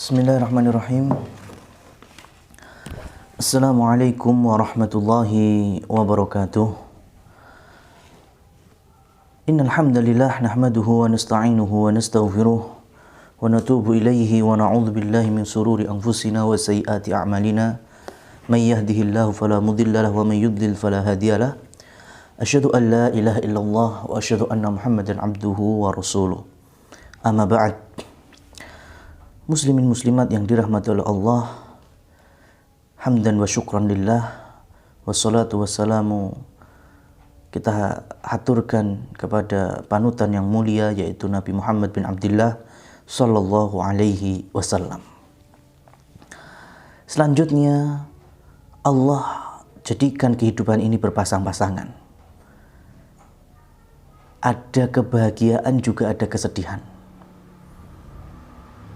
Bismillahirrahmanirrahim. Assalamualaikum warahmatullahi wabarakatuh. Innal hamdalillah nahmaduhu wa nasta'inuhu wa nastaghfiruh wa natubu ilaihi wa na'udzu billahi min shururi anfusina wa sayyiati a'malina. May yahdihillahu fala mudilla lahu wa may yudlil fala hadiyalah. Asyhadu an la ilaha illallah wa asyhadu anna Muhammadan abduhu wa rasuluh. Amma ba'd. Muslimin muslimat yang dirahmati oleh Allah, hamdan wa syukran lillah, wassalatu wassalamu kita haturkan kepada panutan yang mulia, yaitu Nabi Muhammad bin Abdullah sallallahu alaihi wasallam. Selanjutnya, Allah jadikan kehidupan ini berpasang-pasangan. Ada kebahagiaan juga ada kesedihan.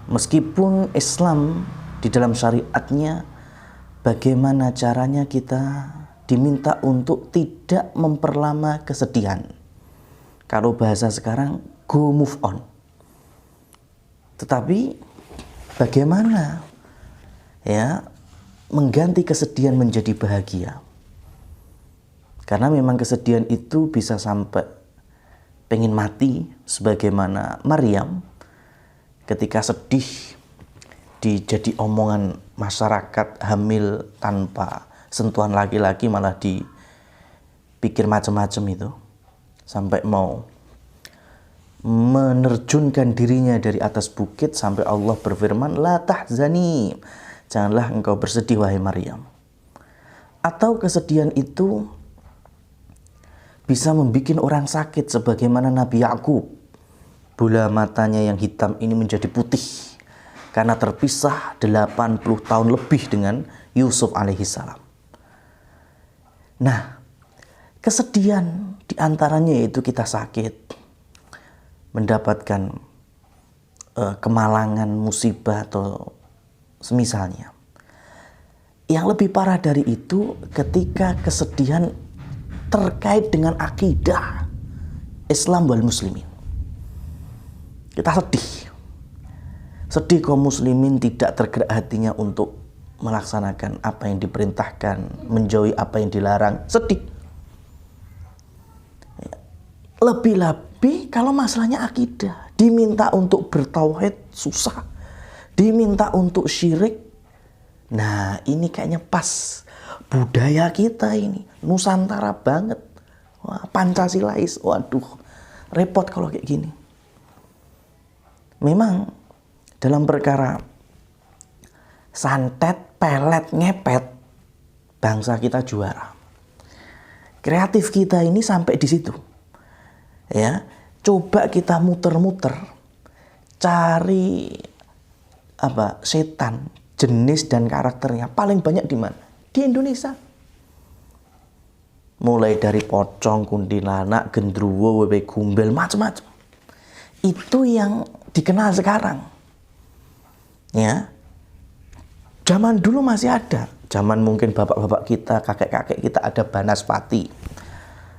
Meskipun Islam di dalam syariatnya, bagaimana caranya kita diminta untuk tidak memperlama kesedihan. Kalau bahasa sekarang, go move on. Tetapi bagaimana ya mengganti kesedihan menjadi bahagia? Karena memang kesedihan itu bisa sampai pengen mati, sebagaimana Maryam ketika sedih jadi omongan masyarakat, hamil tanpa sentuhan laki-laki malah dipikir macam-macam itu, sampai mau menerjunkan dirinya dari atas bukit, sampai Allah berfirman, la tahzani, janganlah engkau bersedih wahai Maryam. Atau kesedihan itu bisa membuat orang sakit, sebagaimana Nabi Yakub, bola matanya yang hitam ini menjadi putih karena terpisah 80 tahun lebih dengan Yusuf alaihissalam. Nah, kesedihan diantaranya yaitu kita sakit, mendapatkan kemalangan, musibah atau semisalnya. Yang lebih parah dari itu ketika kesedihan terkait dengan akidah Islam wal muslimin. Kita sedih kaum muslimin tidak tergerak hatinya untuk melaksanakan apa yang diperintahkan, menjauhi apa yang dilarang. Sedih. Lebih-lebih kalau masalahnya akidah, diminta untuk bertauhid susah, diminta untuk syirik. Nah, ini kayaknya pas budaya kita ini, Nusantara banget. Wah, Pancasilais, waduh, repot kalau kayak gini. Memang dalam perkara santet, pelet, ngepet, bangsa kita juara. Kreatif kita ini sampai di situ. Ya, coba kita muter-muter cari setan, jenis dan karakternya paling banyak di mana? Di Indonesia. Mulai dari pocong, kuntilanak, gendruwo, wewe gumbel, macam-macam. Itu yang dikenal sekarang. Ya. Zaman dulu masih ada. Zaman mungkin bapak-bapak kita, kakek-kakek kita ada Banaspati.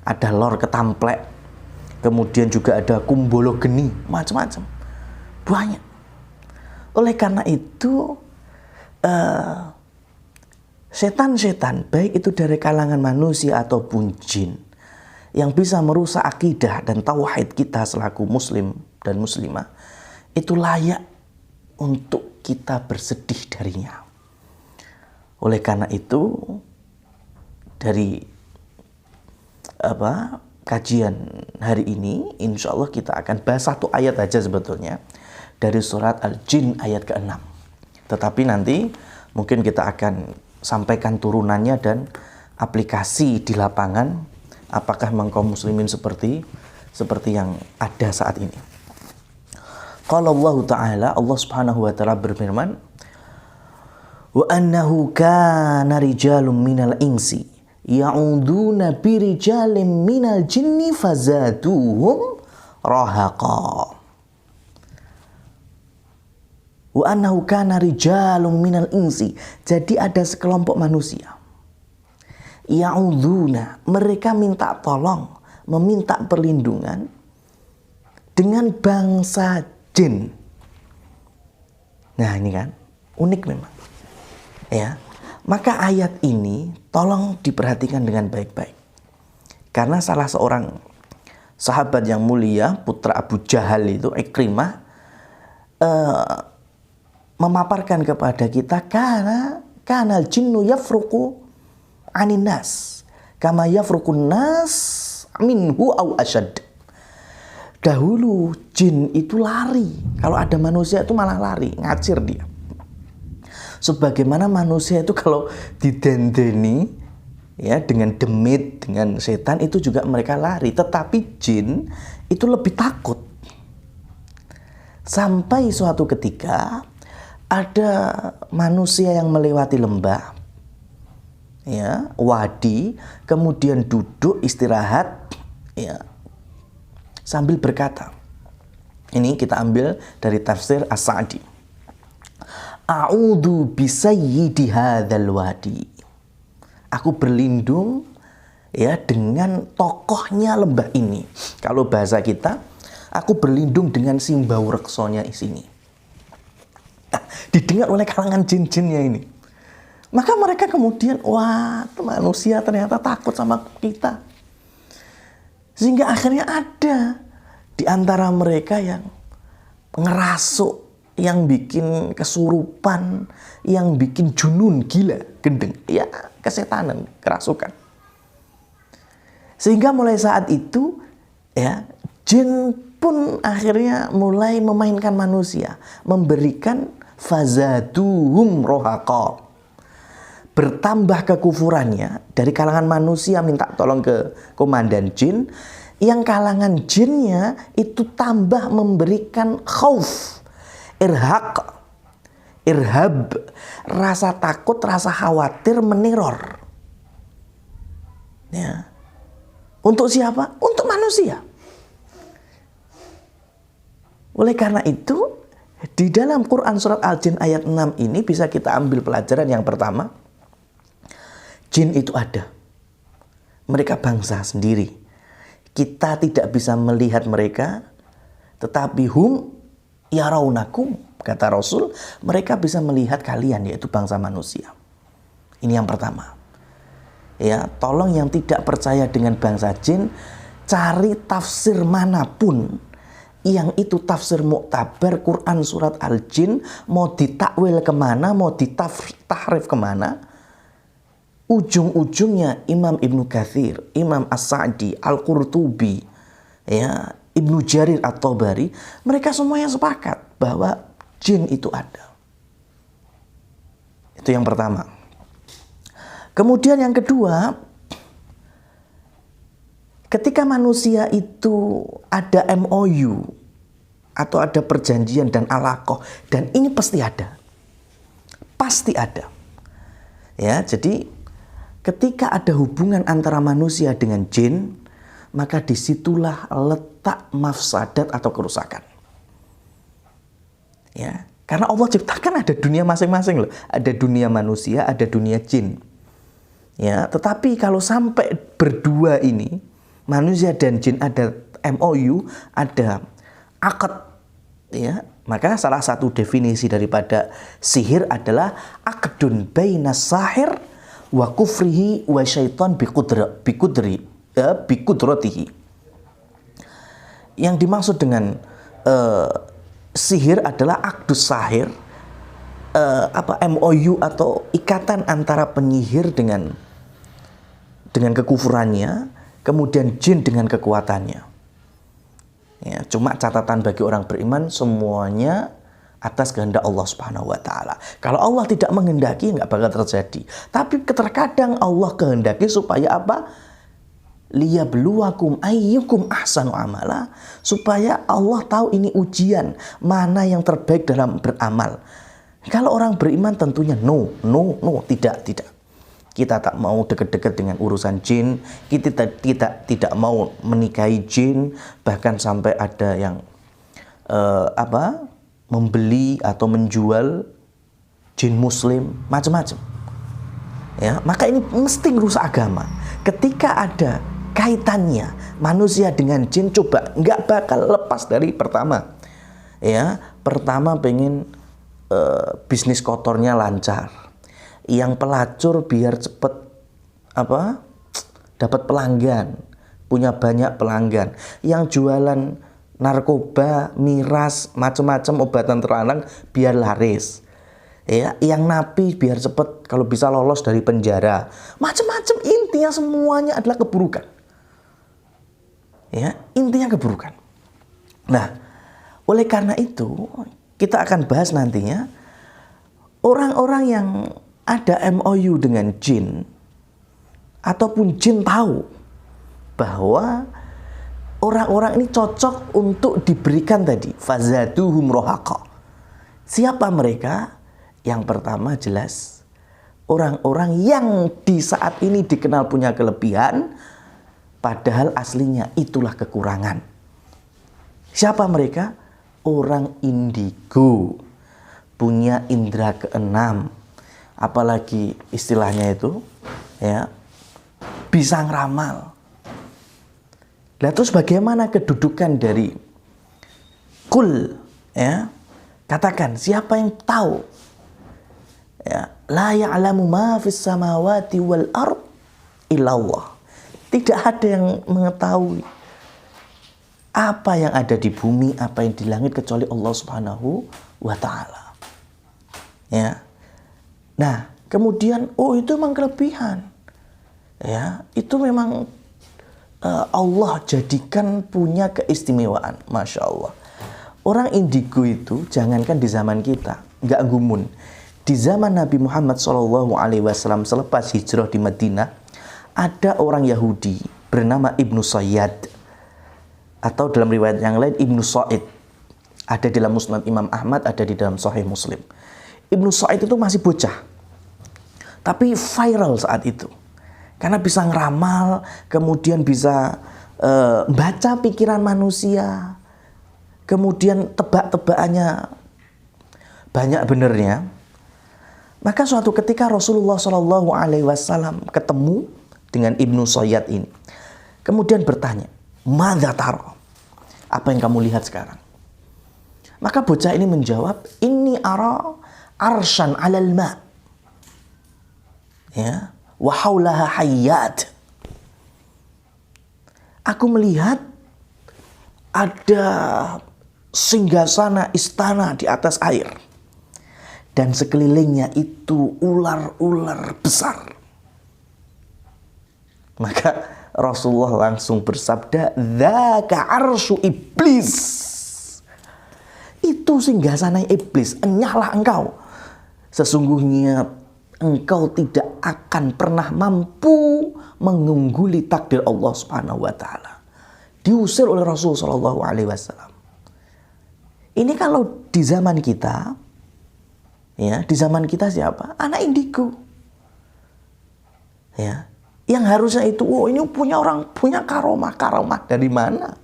Ada Lor Ketamplek. Kemudian juga ada Kumbolo Geni, macam-macam. Banyak. Oleh karena itu setan-setan, baik itu dari kalangan manusia ataupun jin, yang bisa merusak akidah dan tauhid kita selaku muslim dan muslimah, itu layak untuk kita bersedih darinya. Oleh karena itu, dari kajian hari ini, insya Allah kita akan bahas satu ayat aja sebetulnya, dari surat Al-Jin ayat ke-6. Tetapi nanti mungkin kita akan sampaikan turunannya dan aplikasi di lapangan, apakah kaum muslimin seperti yang ada saat ini. Qala Allah Ta'ala, Allah Subhanahu wa Ta'ala berfirman, wa annahu kana rijalun minal insi ya'uduna birijalin minal jinni fazaduhum rahaqa. Wa annahu kana rijalun minal insi, jadi ada sekelompok manusia ya'uduna, mereka minta tolong, meminta perlindungan dengan bangsa jin. Nah ini kan, Unik memang. Ya. Maka ayat ini tolong diperhatikan dengan baik-baik. Karena salah seorang sahabat yang mulia, putra Abu Jahal itu, Ikrimah, memaparkan kepada kita, kanal jinnu yafruqu anin nas kama yafruqun nas minhu au asyad. Dahulu jin itu lari, kalau ada manusia itu malah lari, ngacir dia. Sebagaimana manusia itu kalau didendeni ya dengan demit, dengan setan itu juga mereka lari, tetapi jin itu lebih takut. Sampai suatu ketika ada manusia yang melewati lembah, ya, wadi, kemudian duduk istirahat, ya, sambil berkata, ini kita ambil dari tafsir As-Sa'di, a'udzu bisayyidi hadzal wadi. Aku berlindung ya dengan tokohnya lembah ini. Kalau bahasa kita, aku berlindung dengan simbau reksonya di sini. Didengar oleh kalangan jin-jinnya ini. Maka mereka kemudian, wah, manusia ternyata takut sama kita. Sehingga akhirnya ada di antara mereka yang ngerasuk, yang bikin kesurupan, yang bikin junun, gila, gendeng. Ya, kesetanan, kerasukan. Sehingga mulai saat itu, ya, jin pun akhirnya mulai memainkan manusia, memberikan fazaduhum rohaqa. Bertambah kekufurannya, dari kalangan manusia minta tolong ke komandan jin, yang kalangan jinnya itu tambah memberikan khauf, irhab, rasa takut, rasa khawatir, meneror. Ya. Untuk siapa? Untuk manusia. Oleh karena itu, di dalam Quran surat Al-Jin ayat 6 ini bisa kita ambil pelajaran yang pertama. Jin itu ada. Mereka bangsa sendiri. Kita tidak bisa melihat mereka, tetapi hum yarawnakum, kata Rasul, mereka bisa melihat kalian, yaitu bangsa manusia. Ini yang pertama. Ya, tolong yang tidak percaya dengan bangsa jin, cari tafsir manapun yang itu tafsir muktabar Quran surat Al-Jin, mau ditakwil kemana, mau ditahrif kemana, ujung-ujungnya Imam Ibnu Katsir, Imam As-Sa'di, Al-Qurtubi, ya, Ibnu Jarir At-Tabari, mereka semuanya sepakat bahwa jin itu ada. Itu yang pertama. Kemudian yang kedua, ketika manusia itu ada MOU atau ada perjanjian dan alaqah, dan ini pasti ada. Pasti ada. Ya, jadi ketika ada hubungan antara manusia dengan jin, maka disitulah letak mafsadat atau kerusakan. Ya, karena Allah ciptakan ada dunia masing-masing loh. Ada dunia manusia, ada dunia jin. Ya, tetapi kalau sampai berdua ini, manusia dan jin ada MOU, ada akad, ya, maka salah satu definisi daripada sihir adalah aqdun bainas sahir wa kufrihi wa syaitan bikudratihi. Yang dimaksud dengan sihir adalah akdus sahir, MOU atau ikatan antara penyihir dengan kekufurannya, kemudian jin dengan kekuatannya. Ya, cuma catatan bagi orang beriman, semuanya atas kehendak Allah Subhanahu wa taala. Kalau Allah tidak menghendaki, nggak bakal terjadi. Tapi terkadang Allah kehendaki supaya apa? Liyabluwakum ayyukum ahsanu amala, supaya Allah tahu ini ujian, mana yang terbaik dalam beramal. Kalau orang beriman tentunya no, tidak. Kita tak mau dekat-dekat dengan urusan jin, kita tidak mau menikahi jin, bahkan sampai ada yang membeli atau menjual jin muslim, macam-macam. Ya, maka ini mesti merusak agama. Ketika ada kaitannya manusia dengan jin, coba nggak bakal lepas dari pertama. Ya, pertama pengen bisnis kotornya lancar, yang pelacur biar cepet dapat pelanggan, punya banyak pelanggan, yang jualan narkoba, miras, macam-macam obatan terlarang biar laris, ya, yang napi biar cepet kalau bisa lolos dari penjara, macam-macam. Intinya semuanya adalah keburukan, ya, intinya keburukan. Nah, oleh karena itu kita akan bahas nantinya orang-orang yang ada MOU dengan jin, ataupun jin tahu bahwa orang-orang ini cocok untuk diberikan tadi fazaduhum rohaqa. Siapa mereka? Yang pertama jelas orang-orang yang di saat ini dikenal punya kelebihan, padahal aslinya itulah kekurangan. Siapa mereka? Orang indigo, punya indera keenam, apalagi istilahnya itu, ya, bisa ngeramal. Lah terus bagaimana kedudukan dari kul, ya? Katakan, siapa yang tahu? Ya, la ya'lamu ma fis samawati wal ard illallah. Tidak ada yang mengetahui apa yang ada di bumi, apa yang di langit kecuali Allah Subhanahu wa taala. Ya. Nah, kemudian itu memang kelebihan. Ya, itu memang Allah jadikan punya keistimewaan, Masya Allah. Orang indigo itu jangankan di zaman kita, nggak gumun. Di zaman Nabi Muhammad SAW selepas hijrah di Madinah, ada orang Yahudi bernama Ibnu Sayyad, atau dalam riwayat yang lain Ibnu Sa'id. Ada di dalam Musnad Imam Ahmad, ada di dalam Sahih Muslim. Ibnu Sa'id itu masih bocah, tapi viral saat itu. Karena bisa ngeramal, kemudian bisa baca pikiran manusia, kemudian tebak-tebakannya banyak benernya. Maka suatu ketika Rasulullah SAW ketemu dengan Ibnu Sayyad ini, kemudian bertanya, "Madza tara?" Apa yang kamu lihat sekarang? Maka bocah ini menjawab, "Inni ara arsyan 'alal ma'." Ya, wa haulaha hayyat. Aku melihat ada singgasana istana di atas air, dan sekelilingnya itu ular-ular besar. Maka Rasulullah langsung bersabda, "Dzaka arsyu iblis." Itu singgasana iblis, enyahlah engkau. Sesungguhnya engkau tidak akan pernah mampu mengungguli takdir Allah Subhanahu wa taala. Diusir oleh Rasul sallallahu alaihi wasallam. Ini kalau di zaman kita, ya, di zaman kita siapa? Anak indigo. Ya, yang harusnya itu, ini punya orang punya karomah dari mana?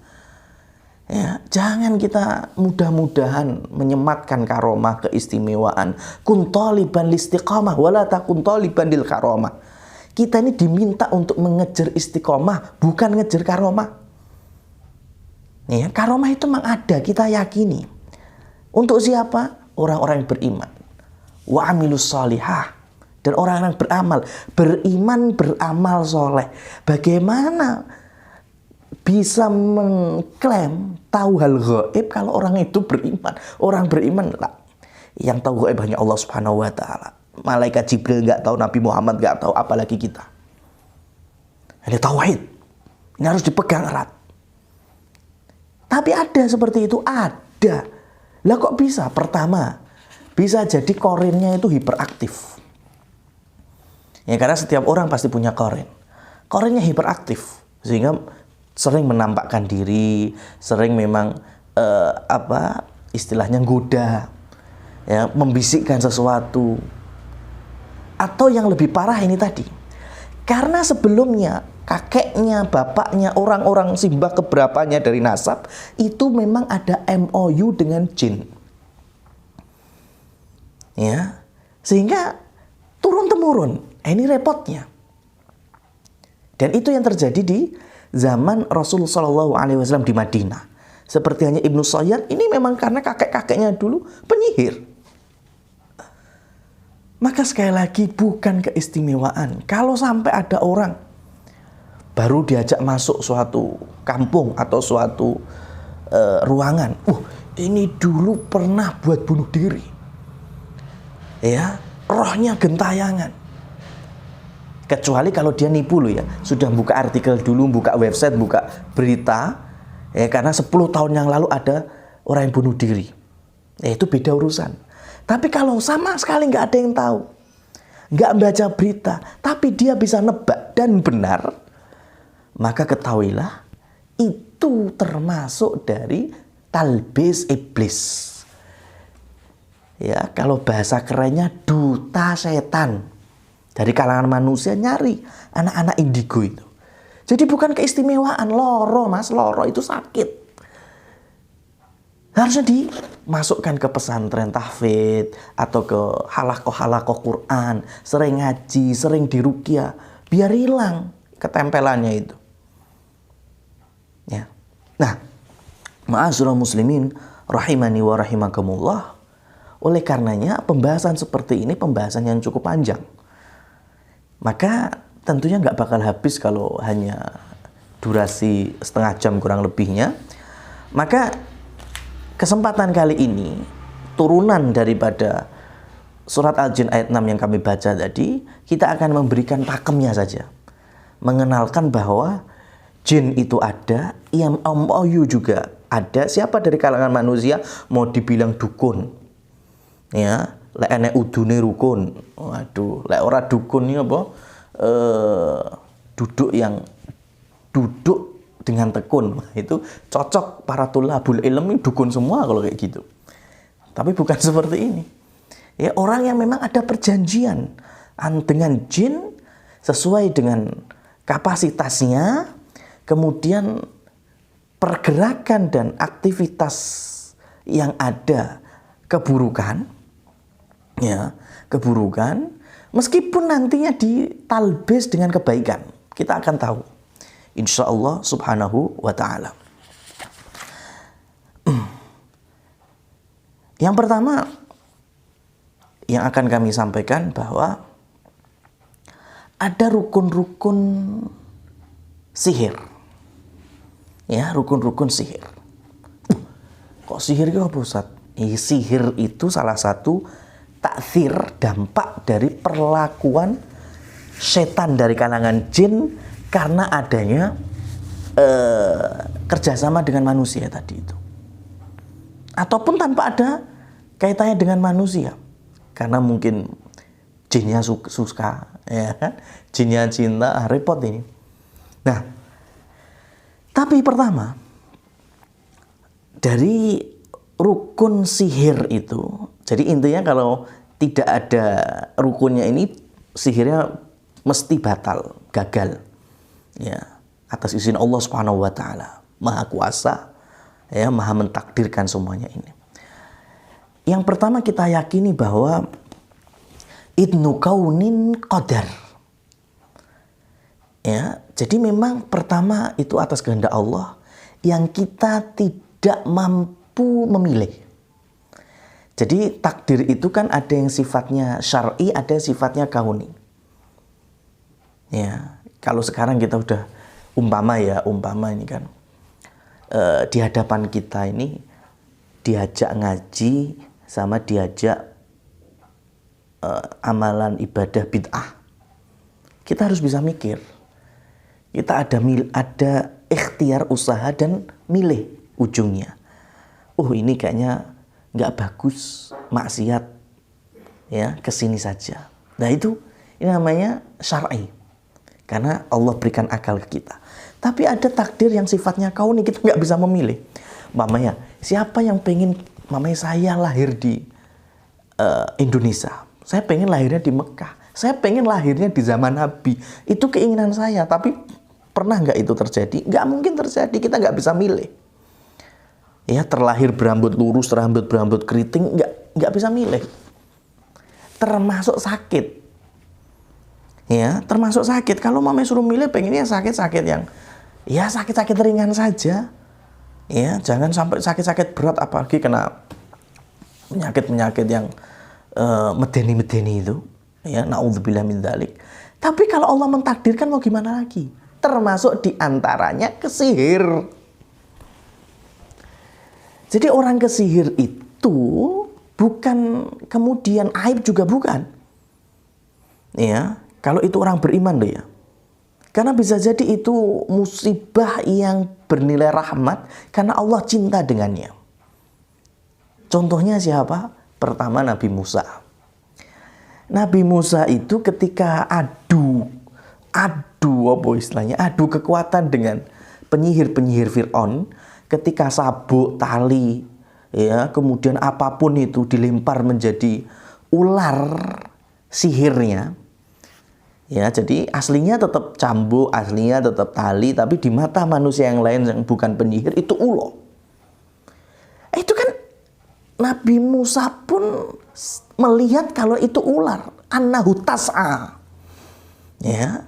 Ya, jangan kita mudah-mudahan menyematkan karomah, keistimewaan. Kun taliban listiqamah wala takun taliban lil karomah. Kita ini diminta untuk mengejar istiqomah, bukan ngejar karomah. Ya, karomah itu memang ada, kita yakini. Untuk siapa? Orang-orang yang beriman. Wa amilus sholihah. Dan orang-orang beramal. Beriman, beramal soleh. Bagaimana bisa mengklaim tahu hal gaib kalau orang itu beriman? Orang beriman lah. Yang tahu gaib hanya Allah Subhanahu wa taala. Malaikat Jibril nggak tahu, Nabi Muhammad nggak tahu, apalagi kita. Ini tauhid. Ini harus dipegang erat. Tapi ada seperti itu, ada. Lah kok bisa? Pertama, bisa jadi korinnya itu hiperaktif. Ya, karena setiap orang pasti punya korin. Korinnya hiperaktif, sehingga sering menampakkan diri, sering memang istilahnya goda, ya, membisikkan sesuatu. Atau yang lebih parah ini tadi, karena sebelumnya kakeknya, bapaknya, orang-orang simbah keberapanya dari nasab itu memang ada MOU dengan jin, ya, sehingga turun temurun. Ini repotnya. Dan itu yang terjadi di zaman Rasulullah SAW di Madinah. Seperti hanya Ibnu Sayyad, ini memang karena kakek-kakeknya dulu penyihir. Maka sekali lagi bukan keistimewaan. Kalau sampai ada orang baru diajak masuk suatu kampung atau suatu ruangan, ini dulu pernah buat bunuh diri, ya, rohnya gentayangan. Kecuali kalau dia nipu loh ya, sudah buka artikel dulu, buka website, buka berita, ya, karena 10 tahun yang lalu ada orang yang bunuh diri, ya, itu beda urusan. Tapi kalau sama sekali nggak ada yang tahu, nggak baca berita, tapi dia bisa nebak dan benar, maka ketahuilah itu termasuk dari talbis iblis. Ya, kalau bahasa kerennya duta setan. Dari kalangan manusia nyari anak-anak indigo itu. Jadi bukan keistimewaan, loro mas, loro itu sakit. Harusnya dimasukkan ke pesantren tahfidz atau ke halakoh-halakoh Quran, sering ngaji, sering diruqyah, biar hilang ketempelannya itu. Ya. Nah, ma'asyiral muslimin rahimani wa rahimakumullah. Oleh karenanya pembahasan seperti ini pembahasan yang cukup panjang. Maka tentunya nggak bakal habis kalau hanya durasi setengah jam kurang lebihnya. Maka kesempatan kali ini turunan daripada surat Al-Jin ayat 6 yang kami baca tadi, kita akan memberikan pakemnya saja. Mengenalkan bahwa jin itu ada, yang MOU juga ada. Siapa dari kalangan manusia mau dibilang dukun, ya, lek enek udune rukun. Waduh, lek ora dukun ini apa? Duduk dengan tekun. Itu cocok para tulabul ilm ini dukun semua kalau kayak gitu. Tapi bukan seperti ini. Ya, orang yang memang ada perjanjian dengan jin sesuai dengan kapasitasnya, kemudian pergerakan dan aktivitas yang ada keburukan, ya, keburukan, meskipun nantinya ditalbis dengan kebaikan, kita akan tahu, insya Allah subhanahu wa ta'ala. Yang pertama yang akan kami sampaikan bahwa ada rukun-rukun sihir, ya, rukun-rukun sihir. Kok sihir itu apa, Ustaz? Sihir itu salah satu taksir, dampak dari perlakuan setan dari kalangan jin karena adanya kerjasama dengan manusia tadi itu. Ataupun tanpa ada kaitannya dengan manusia. Karena mungkin jinnya suka, ya kan? Jinnya cinta, repot ini. Nah, tapi pertama, dari rukun sihir itu, jadi intinya kalau tidak ada rukunnya ini, sihirnya mesti batal, gagal. Ya, atas izin Allah Subhanahu wa taala, Maha Kuasa, ya, Maha mentakdirkan semuanya ini. Yang pertama kita yakini bahwa idnu kaunin qadar. Ya, jadi memang pertama itu atas kehendak Allah yang kita tidak mampu memilih. Jadi takdir itu kan ada yang sifatnya syar'i, ada yang sifatnya kauni. Ya, kalau sekarang kita udah umpama ini kan di hadapan kita ini diajak ngaji sama diajak amalan ibadah bid'ah. Kita harus bisa mikir. Kita ada ikhtiar usaha dan milih ujungnya. Ini kayaknya nggak bagus, maksiat, ya, kesini saja. Nah ini namanya syar'i, karena Allah berikan akal ke kita. Tapi ada takdir yang sifatnya kauni, kita nggak bisa memilih. Mamanya, siapa yang pengen, mamanya saya lahir di Indonesia, saya pengen lahirnya di Mekah, saya pengen lahirnya di zaman Nabi, itu keinginan saya. Tapi pernah nggak itu terjadi? Nggak mungkin terjadi, kita nggak bisa milih. Ya, terlahir berambut lurus, berambut keriting, nggak bisa milih. Termasuk sakit. Ya, termasuk sakit. Kalau mama suruh milih, pengennya sakit-sakit yang, ya, sakit-sakit ringan saja. Ya, jangan sampai sakit-sakit berat, apalagi kena penyakit-penyakit yang medeni-medeni itu, ya, naudzubillah min dzalik. Tapi kalau Allah mentakdirkan mau gimana lagi? Termasuk diantaranya kesihir. Jadi orang kesihir itu bukan kemudian aib juga bukan. Ya, kalau itu orang beriman loh ya. Karena bisa jadi itu musibah yang bernilai rahmat karena Allah cinta dengannya. Contohnya siapa? Pertama Nabi Musa. Nabi Musa itu ketika adu apa istilahnya? Adu kekuatan dengan penyihir-penyihir Fir'aun, ketika sabuk, tali, ya, kemudian apapun itu dilempar menjadi ular sihirnya. Ya, jadi aslinya tetap cambuk, aslinya tetap tali, tapi di mata manusia yang lain yang bukan penyihir itu ulo. Itu kan Nabi Musa pun melihat kalau itu ular, annahu tas'a. Ya,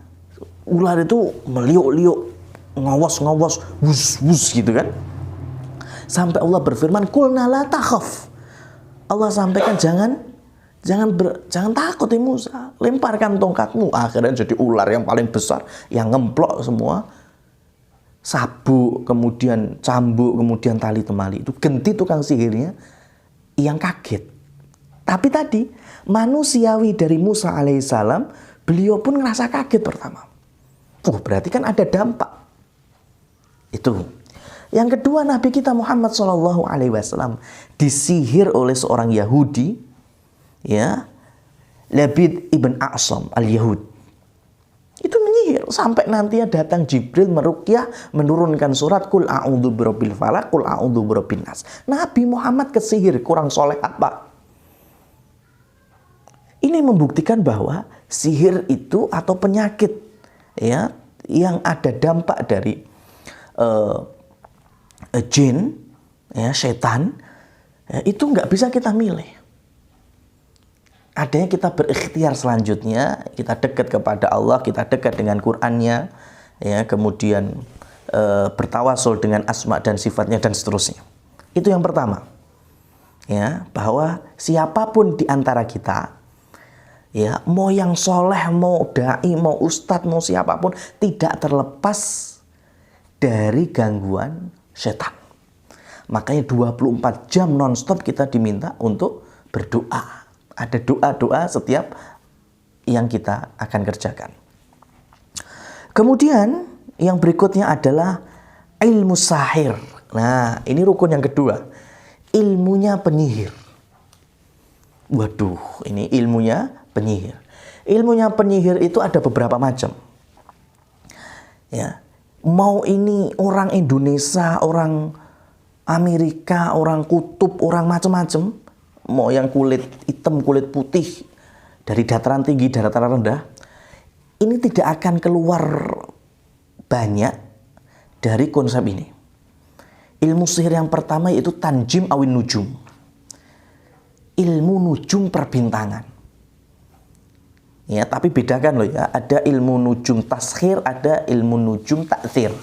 ular itu meliuk-liuk, ngawos-ngawos, wus-wus gitu kan. Sampai Allah berfirman, "Qulna la takhaf." Allah sampaikan jangan takut ya Musa, lemparkan tongkatmu. Akhirnya jadi ular yang paling besar, yang ngemplok semua sabuk, kemudian cambuk, kemudian tali temali. Itu genti tukang sihirnya yang kaget. Tapi tadi manusiawi dari Musa alaihissalam, beliau pun ngerasa kaget pertama. Berarti kan ada dampak. Itu. Yang kedua, Nabi kita Muhammad SAW disihir oleh seorang Yahudi, ya, Labid ibn A'sam al-Yahud. Itu menyihir sampai nanti datang Jibril meruqyah, menurunkan surat Qul a'udzu birabbil falaq, Qul a'udzu birabbin nas. Nabi Muhammad kesihir, kurang soleh apa? Ini membuktikan bahwa sihir itu atau penyakit, ya, yang ada dampak dari jin, ya, setan, ya, itu nggak bisa kita milih. Adanya kita berikhtiar selanjutnya, kita dekat kepada Allah, kita dekat dengan Qur'annya, ya, kemudian bertawasul dengan asma dan sifatnya dan seterusnya. Itu yang pertama, ya, bahwa siapapun di antara kita, ya, mau yang soleh, mau dai, mau ustadz, mau siapapun, tidak terlepas dari gangguan setan. Makanya 24 jam nonstop kita diminta untuk berdoa. Ada doa-doa setiap yang kita akan kerjakan. Kemudian yang berikutnya adalah ilmu sahir. Nah, ini rukun yang kedua. Ilmunya penyihir. Waduh, ini ilmunya penyihir. Ilmunya penyihir itu ada beberapa macam. Ya. Mau ini orang Indonesia, orang Amerika, orang kutub, orang macam-macam, mau yang kulit hitam, kulit putih, dari dataran tinggi, dataran rendah, ini tidak akan keluar banyak dari konsep ini. Ilmu sihir yang pertama yaitu tanjim awin nujum. Ilmu nujum perbintangan. Ya, tapi bedakan loh ya, ada ilmu nujum tashir, ada ilmu nujum ta'thir.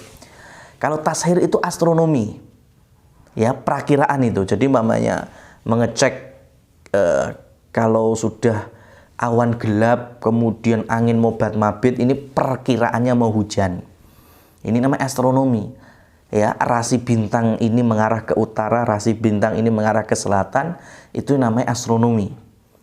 Kalau tashir itu astronomi, ya, perakiraan itu. Jadi mamanya mengecek kalau sudah awan gelap, kemudian angin mobat mabit, ini perkiraannya mau hujan. Ini namanya astronomi. Ya, rasi bintang ini mengarah ke utara, rasi bintang ini mengarah ke selatan, itu namanya astronomi.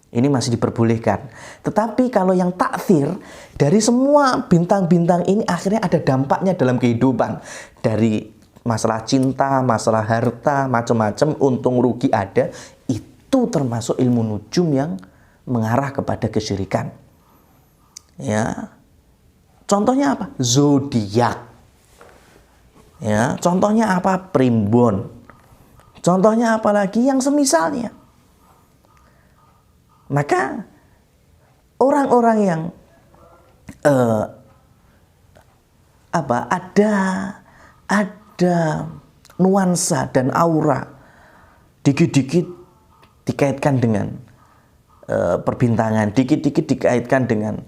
Ini masih diperbolehkan. Tetapi kalau yang takfir, dari semua bintang-bintang ini akhirnya ada dampaknya dalam kehidupan. Dari masalah cinta, masalah harta, macam-macam, untung rugi ada. Itu termasuk ilmu nujum yang mengarah kepada kesyirikan. Ya. Contohnya apa? Zodiak. Ya, contohnya apa? Primbon. Contohnya apa lagi yang semisalnya. Maka orang-orang yang ada nuansa dan aura dikit-dikit dikaitkan dengan perbintangan, dikit-dikit dikaitkan dengan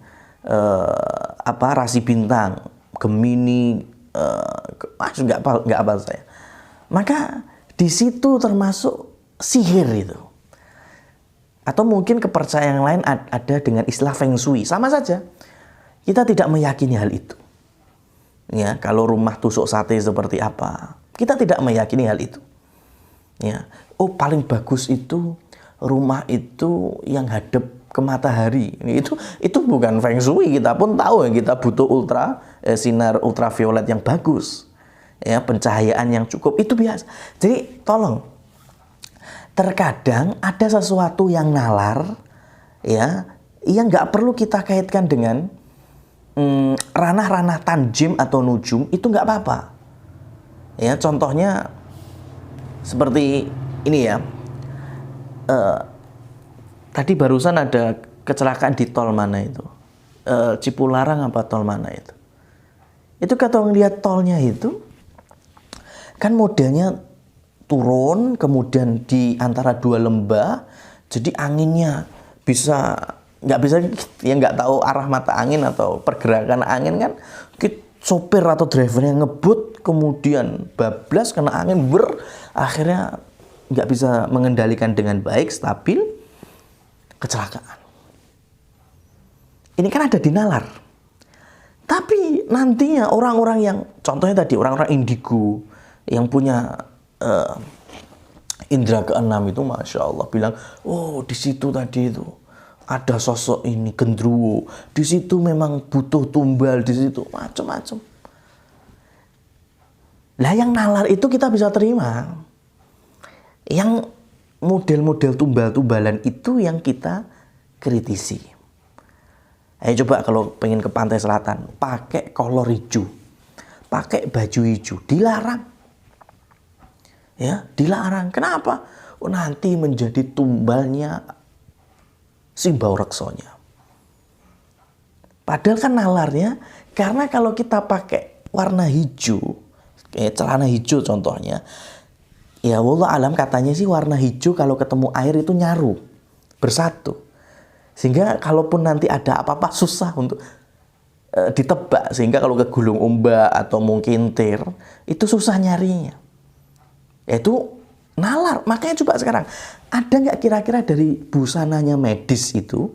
rasi bintang, Gemini, nggak apa saya. Maka di situ termasuk sihir itu. Atau mungkin kepercayaan yang lain ada dengan istilah feng shui. Sama saja. Kita tidak meyakini hal itu. Ya, kalau rumah tusuk sate seperti apa? Kita tidak meyakini hal itu. Ya. Oh, paling bagus itu rumah itu yang hadap ke matahari. Itu bukan feng shui, kita pun tahu ya, kita butuh sinar ultraviolet yang bagus. Ya, pencahayaan yang cukup itu biasa. Jadi tolong, terkadang ada sesuatu yang nalar, ya, yang nggak perlu kita kaitkan dengan ranah-ranah tanjim atau nujum, itu nggak apa-apa. Ya, contohnya seperti ini ya. Tadi barusan ada kecelakaan di tol mana itu? Cipularang apa tol mana itu? Itu kalau ngelihat tolnya itu, kan modelnya turun, kemudian di antara dua lembah, jadi anginnya nggak bisa, ya nggak tahu arah mata angin atau pergerakan angin kan, sopir atau driver yang ngebut, kemudian bablas kena angin, akhirnya nggak bisa mengendalikan dengan baik, stabil, kecelakaan. Ini kan ada di nalar. Tapi nantinya orang-orang yang, contohnya tadi orang-orang indigo, yang punya indera keenam itu, Masya Allah, bilang, oh di situ tadi itu ada sosok ini gendruwo, di situ memang butuh tumbal, di situ macam-macam. Lah yang nalar itu kita bisa terima. Yang model-model tumbal-tumbalan itu yang kita kritisi. Ayo coba kalau pengen ke pantai selatan, pakai kolor hijau, pakai baju hijau, dilarang. Ya, dilarang. Kenapa? Oh, nanti menjadi tumbalnya Simbau Reksonya. Padahal kan nalarnya, karena kalau kita pakai warna hijau, kayak celana hijau contohnya, ya wallah alam katanya sih warna hijau kalau ketemu air itu nyaru, bersatu. Sehingga kalaupun nanti ada apa-apa susah untuk ditebak. Sehingga kalau kegulung ombak atau mungkin tir, itu susah nyarinya. Itu nalar. Makanya coba sekarang, ada nggak kira-kira dari busananya medis itu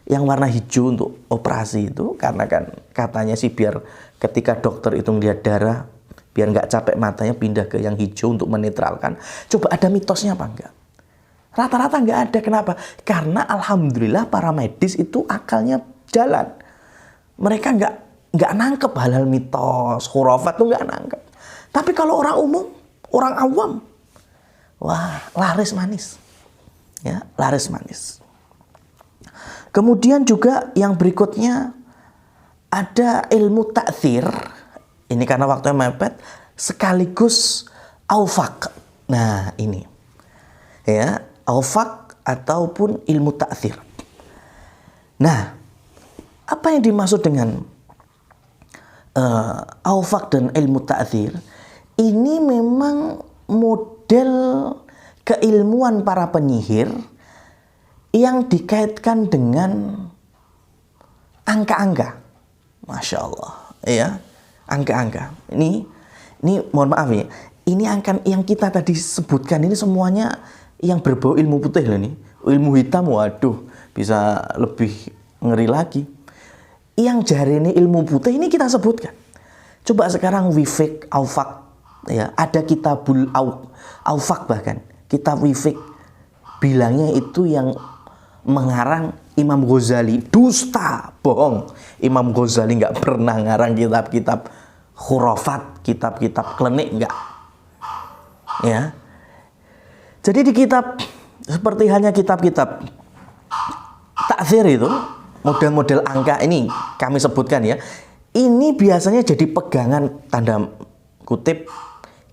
yang warna hijau untuk operasi itu? Karena kan katanya sih biar ketika dokter itu melihat darah, biar nggak capek matanya, pindah ke yang hijau untuk menetralkan. Coba ada mitosnya apa enggak? Rata-rata nggak ada. Kenapa? Karena alhamdulillah para medis itu akalnya jalan. Mereka nggak nangkep hal-hal mitos, khurafat tuh nggak nangkep. Tapi kalau orang umum, orang awam, wah, laris manis. Ya, laris manis. Kemudian juga yang berikutnya ada ilmu ta'thir. Ini karena waktunya mepet, sekaligus aufak. Nah, ini. Ya, aufak ataupun ilmu ta'thir. Nah, apa yang dimaksud dengan aufak dan ilmu ta'thir? Ini memang model keilmuan para penyihir yang dikaitkan dengan angka-angka. Masya Allah, ya, angka-angka. Ini mohon maaf ya. Ini angka yang kita tadi sebutkan ini semuanya yang berbau ilmu putih loh nih. Ilmu hitam, waduh, bisa lebih ngeri lagi. Yang jari ini ilmu putih ini kita sebutkan. Coba sekarang wifik, aufak. Ya, ada kitabul aufak, bahkan kitab wifik bilangnya itu yang mengarang Imam Ghazali. Dusta, bohong. Imam Ghazali nggak pernah ngarang kitab-kitab khurafat, kitab-kitab klinik, nggak. Ya, jadi di kitab seperti hanya kitab-kitab ta'thir itu, model-model angka ini kami sebutkan ya. Ini biasanya jadi pegangan tanda kutip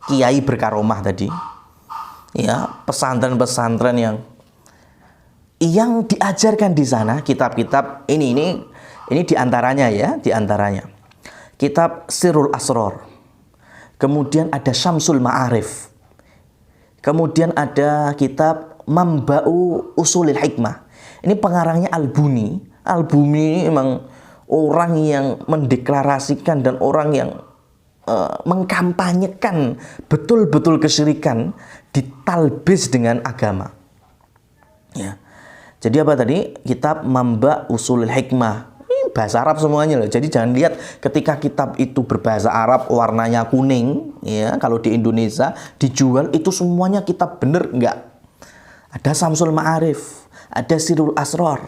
kiai berkaromah tadi, ya, pesantren-pesantren yang diajarkan di sana kitab-kitab ini diantaranya ya, diantaranya kitab Sirrul Asror, kemudian ada Syamsul Ma'arif, kemudian ada kitab Mamba'u Usulil Hikmah. Ini pengarangnya Al-Buni. Al-Buni memang orang yang mendeklarasikan dan orang yang mengkampanyekan betul-betul kesyirikan ditalbis dengan agama. Ya. Jadi apa tadi? Kitab Mamba Usulul Hikmah. Ini bahasa Arab semuanya loh. Jadi jangan lihat ketika kitab itu berbahasa Arab warnanya kuning, ya, kalau di Indonesia dijual itu semuanya kitab bener, enggak. Ada Samsul Ma'arif, ada Sirul Asrar.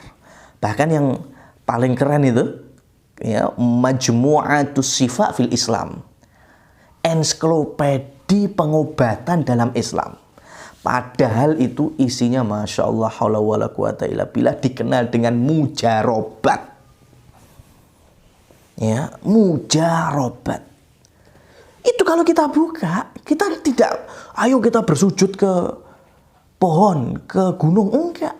Bahkan yang paling keren itu, ya, Majmu'atus Syifa fil Islam. Ensiklopedia pengobatan dalam Islam. Padahal itu isinya Masya Allah, haula wala quwata illa billah, dikenal dengan mujarobat. Ya, mujarobat. Itu kalau kita buka, kita tidak, ayo kita bersujud ke pohon, ke gunung, enggak.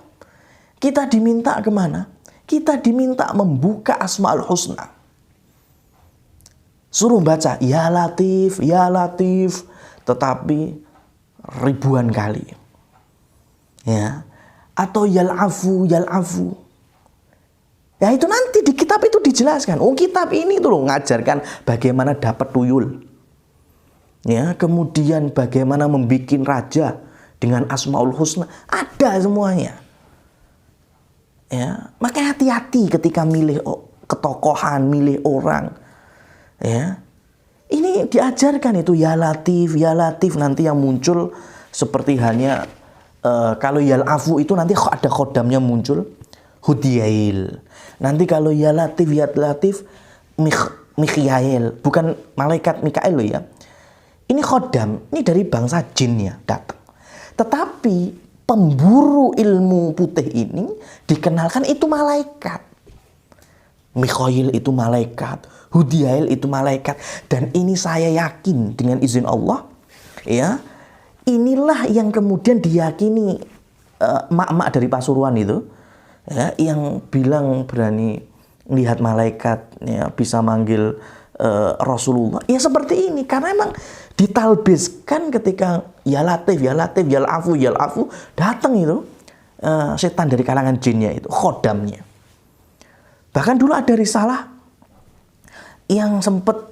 Kita diminta kemana? Kita diminta membuka Asmaul Husna. Suruh baca ya Latif, tetapi ribuan kali, ya, atau yal afu. Ya itu nanti di kitab itu dijelaskan. Oh, kitab ini tuh loh ngajarkan bagaimana dapat tuyul, ya, kemudian bagaimana membuat raja dengan Asmaul Husna, ada semuanya. Ya, makanya hati-hati ketika milih ketokohan, milih orang. Ya, ini diajarkan itu ya Latif nanti yang muncul seperti halnya kalau ya Afu itu nanti ada khodamnya muncul Hudyail. Nanti kalau ya Latif Mikhail, bukan malaikat Mikael loh ya. Ini khodam, ini dari bangsa jin ya datang. Tetapi pemburu ilmu putih ini dikenalkan itu malaikat. Mikhail itu malaikat, Hudyail itu malaikat, dan ini saya yakin dengan izin Allah, ya, inilah yang kemudian diyakini mak-mak dari Pasuruan itu, ya, yang bilang berani lihat malaikat, ya, bisa manggil Rasulullah, ya seperti ini, karena emang ditalbiskan ketika ya Latif, yal afu datang itu setan dari kalangan jinnya itu, khodamnya. Bahkan dulu ada risalah yang sempat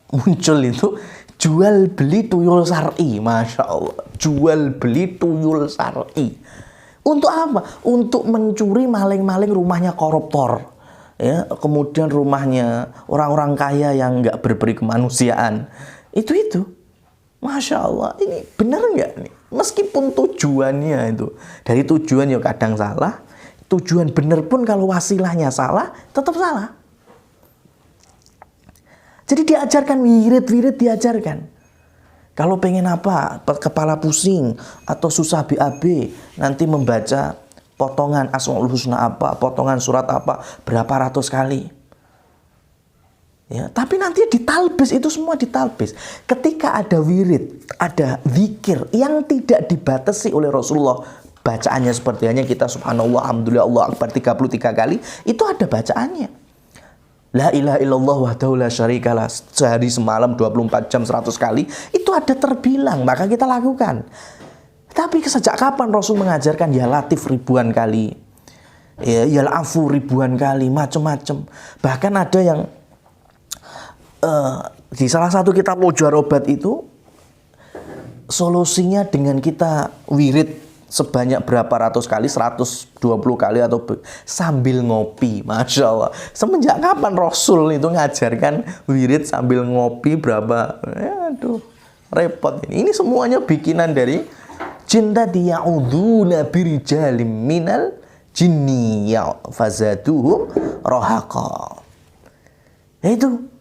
muncul itu jual beli tuyul syar'i, Masya Allah, jual beli tuyul syar'i. Untuk apa? Untuk mencuri maling-maling rumahnya koruptor, ya, kemudian rumahnya orang-orang kaya yang nggak berberi kemanusiaan. Itu, Masya Allah, ini benar nggak nih? Meskipun tujuannya itu dari tujuan ya kadang salah. Tujuan benar pun kalau wasilahnya salah, tetap salah. Jadi diajarkan wirid diajarkan. Kalau pengen apa, kepala pusing atau susah BAB, nanti membaca potongan Asmaul Husna apa, potongan surat apa, berapa ratus kali. Ya, tapi nanti ditalbis, itu semua ditalbis. Ketika ada wirid, ada zikir yang tidak dibatasi oleh Rasulullah, bacaannya seperti hanya kita subhanallah, alhamdulillah, Allah akbar 33 kali, itu ada bacaannya. La ilaha illallah wahdahu la syarikalah, sehari semalam 24 jam 100 kali, itu ada terbilang, maka kita lakukan. Tapi sejak kapan Rasul mengajarkan ya Latif ribuan kali, ya Afu ribuan kali, macam-macam. Bahkan ada yang di salah satu kitab mujarobat itu solusinya dengan kita wirid sebanyak berapa ratus kali, 120 kali atau sambil ngopi. Masya Allah. Semenjak kapan Rasul itu ngajarkan wirid sambil ngopi berapa? Aduh, repot ini. Ini semuanya bikinan dari jin tadi, ya'udzuuna birijalim minal jinni fazaduhum rahaqa. Itu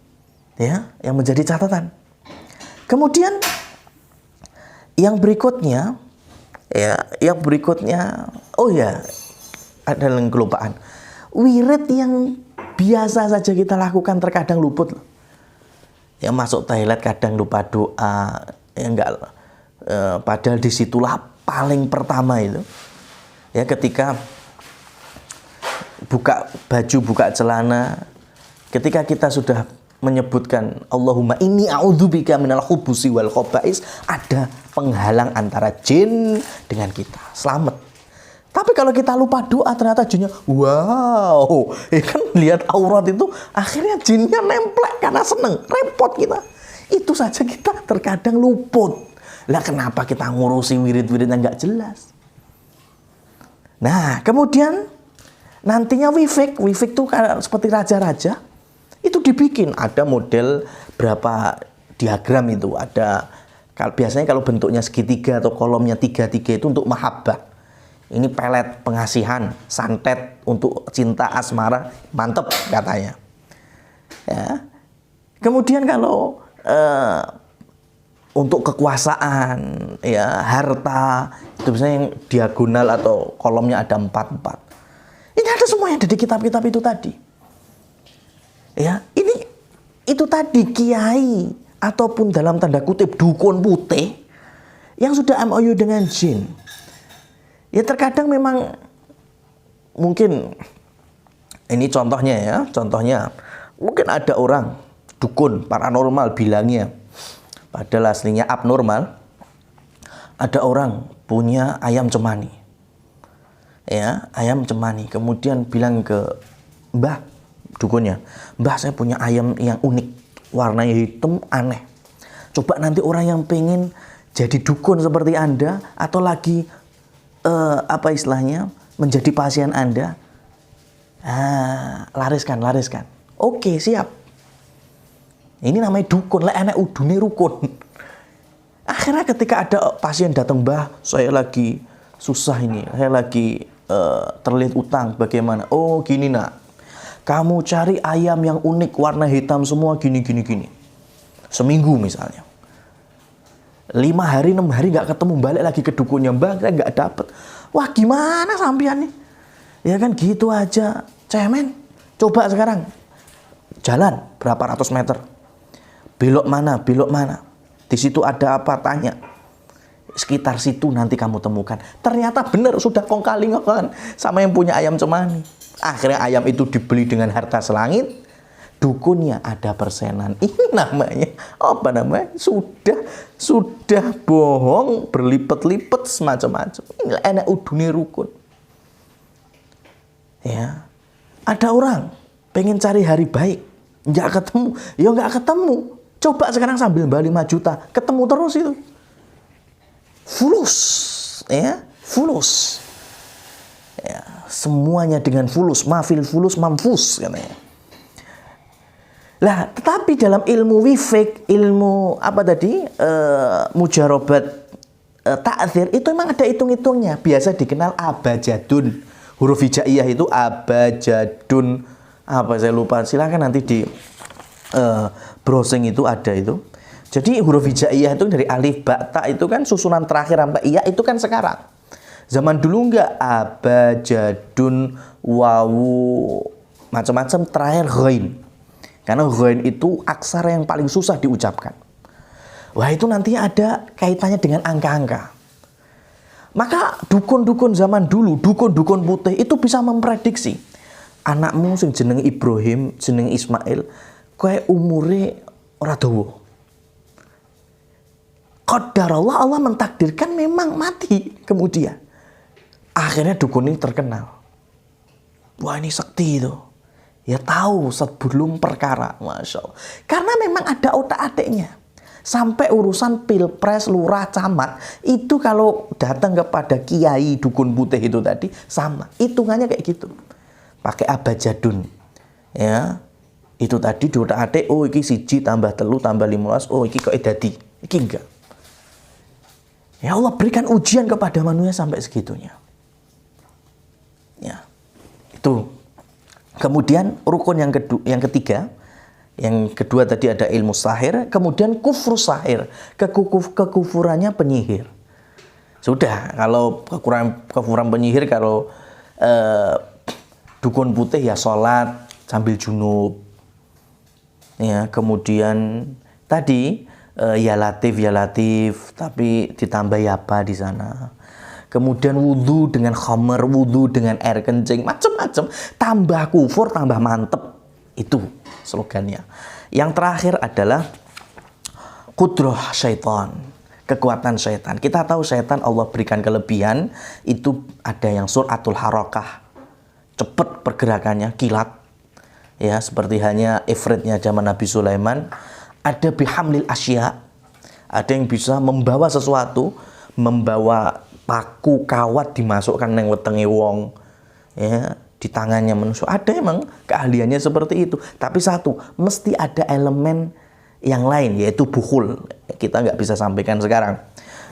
ya yang menjadi catatan. Kemudian yang berikutnya, oh ya, ada yang kelupaan. Wirid yang biasa saja kita lakukan terkadang luput. Ya, masuk toilet kadang lupa doa, ya enggak. Padahal disitulah paling pertama itu. Ya, ketika buka baju, buka celana, ketika kita sudah menyebutkan Allahumma inni a'udzubika minal khubusi wal khaba'is, ada penghalang antara jin dengan kita, selamat. Tapi kalau kita lupa doa, ternyata jinnya wow, ya kan, lihat aurat itu akhirnya jinnya nemplek karena seneng, repot kita. Itu saja kita terkadang luput. Lah kenapa kita ngurusi wirid-wirid yang nggak jelas? Nah, kemudian nantinya wifik itu seperti raja-raja, itu dibikin. Ada model berapa diagram itu. Biasanya kalau bentuknya segitiga atau kolomnya tiga-tiga itu untuk mahabbah. Ini pelet pengasihan, santet untuk cinta asmara, mantep katanya. Ya. Kemudian kalau untuk kekuasaan, ya harta, itu biasanya yang diagonal atau kolomnya ada 4. Ini ada semua yang ada di kitab-kitab itu tadi. Ya, itu tadi kiai ataupun dalam tanda kutip dukun putih yang sudah MOU dengan jin. Ya terkadang memang mungkin ini contohnya mungkin ada orang dukun paranormal bilangnya, padahal aslinya abnormal. Ada orang punya ayam cemani. Ya, ayam cemani. Kemudian bilang ke Mbah dukunnya, Mbah saya punya ayam yang unik, warnanya hitam aneh. Coba nanti orang yang pengen jadi dukun seperti Anda atau lagi menjadi pasien Anda, lariskan. Oke, siap. Ini namanya dukun, lah enak udune rukun. Akhirnya ketika ada pasien datang, Mbah, saya lagi susah ini, saya lagi terlilit utang, bagaimana? Oh gini nak, kamu cari ayam yang unik, warna hitam semua, gini. Seminggu misalnya. 5 hari, 6 hari gak ketemu, balik lagi ke dukunnya, Mbah, saya gak dapet. Wah gimana sampean nih? Ya kan gitu aja, cemen. Coba sekarang, jalan berapa ratus meter. Belok mana? Di situ ada apa? Tanya. Sekitar situ nanti kamu temukan. Ternyata benar sudah kong-kali-ngokan sama yang punya ayam cemani. Akhirnya ayam itu dibeli dengan harta selangit. Dukunnya ada persenan. Ini namanya apa namanya? Sudah bohong berlipat-lipat semacam-macam. Ini enak udune rukun. Ya. Ada orang pengen cari hari baik, nggak ketemu. Ya nggak ketemu. Coba sekarang sambil balik 5 juta, ketemu terus itu. Fulus, ya, fulus. Ya, semuanya dengan fulus, mafil fulus mamfus katanya. Lah, tetapi dalam ilmu wifik, ilmu mujarobat, ta'zir, itu memang ada hitung-hitungnya. Biasa dikenal abajadun. Huruf hijaiyah itu abajadun. Saya lupa, silakan nanti di browsing itu ada itu. Jadi huruf hijaiyah itu dari alif ba ta itu kan susunan terakhir sampai iya itu kan sekarang. Zaman dulu enggak, abajadun, wawu, macam-macam terakhir ghain. Karena ghain itu aksara yang paling susah diucapkan. Wah, itu nantinya ada kaitannya dengan angka-angka. Maka dukun-dukun zaman dulu, dukun-dukun putih itu bisa memprediksi anakmu sing jeneng Ibrahim, jeneng Ismail, kowe umure ora dawa. Qadarullah, Allah mentakdirkan memang mati kemudian. Akhirnya dukun ini terkenal. Wah, ini sakti itu. Ya tahu sebelum perkara, Masya Allah. Karena memang ada otak-atiknya. Sampai urusan pilpres, lurah, camat, itu kalau datang kepada kiai dukun putih itu tadi, sama. Hitungannya kayak gitu. Pakai abajadun. Ya, itu tadi di otak-atik, oh iki 1 tambah 3 tambah 15, oh iki kok dadi. Iki enggak. Ya Allah berikan ujian kepada manusia sampai segitunya. Ya, itu. Kemudian rukun yang ketiga, yang kedua tadi ada ilmu sahir, kemudian kufru sahir, kekufurannya penyihir. Sudah, kalau kekufuran penyihir, kalau dukun putih ya sholat sambil junub. Ya, kemudian tadi ya latif, tapi ditambah ya apa di sana. Kemudian wudhu dengan khamar, wudhu dengan air kencing, macam-macam. Tambah kufur, tambah mantep. Itu slogannya. Yang terakhir adalah qudrah syaitan, kekuatan syaitan. Kita tahu syaitan Allah berikan kelebihan, itu ada yang suratul harakah, cepat pergerakannya, kilat. Ya, seperti hanya ifritnya zaman Nabi Sulaiman. Ada bihamlil asya, ada yang bisa membawa sesuatu, membawa paku kawat dimasukkan neng wetenge wong, ya, di tangannya manusia. Ada emang keahliannya seperti itu. Tapi satu, mesti ada elemen yang lain, yaitu bukhul. Kita nggak bisa sampaikan sekarang.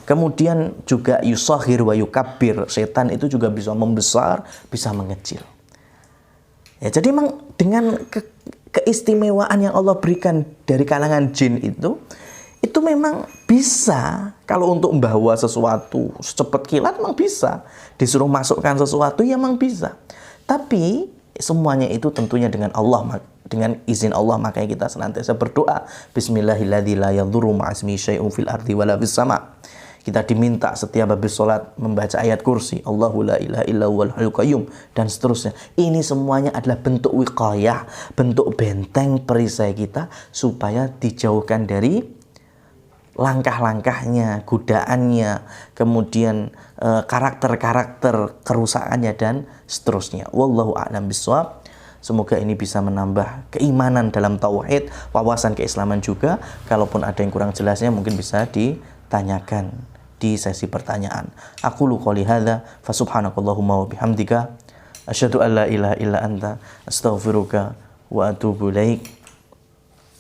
Kemudian juga yusahhir wa yukabbir. Setan itu juga bisa membesar, bisa mengecil. Ya, jadi memang dengan keistimewaan yang Allah berikan dari kalangan jin itu memang bisa. Kalau untuk membawa sesuatu secepat kilat memang bisa. Disuruh masukkan sesuatu ya memang bisa. Tapi semuanya itu tentunya dengan Allah, dengan izin Allah. Makanya kita senantiasa berdoa, Bismillahilladzi la yadurru ma'asmi syai'un fil ardi wala fis sama. Kita diminta setiap habis sholat membaca ayat kursi, Allahu la ilaha illa huwal hayyul qayyum, dan seterusnya. Ini semuanya adalah bentuk wiqayah, bentuk benteng perisai kita supaya dijauhkan dari langkah-langkahnya, godaannya, kemudian karakter-karakter kerusakannya dan seterusnya. Wallahu a'lam bishawab. Semoga ini bisa menambah keimanan dalam tauhid, wawasan keislaman juga. Kalaupun ada yang kurang jelasnya mungkin bisa ditanyakan di sesi pertanyaan. Aqulu qouli hadza fa subhanakallahumma wa bihamdika asyhadu an la ilaha illa anta astaghfiruka wa atubu ilaik.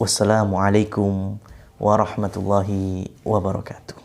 Wassalamualaikum warahmatullahi wabarakatuh.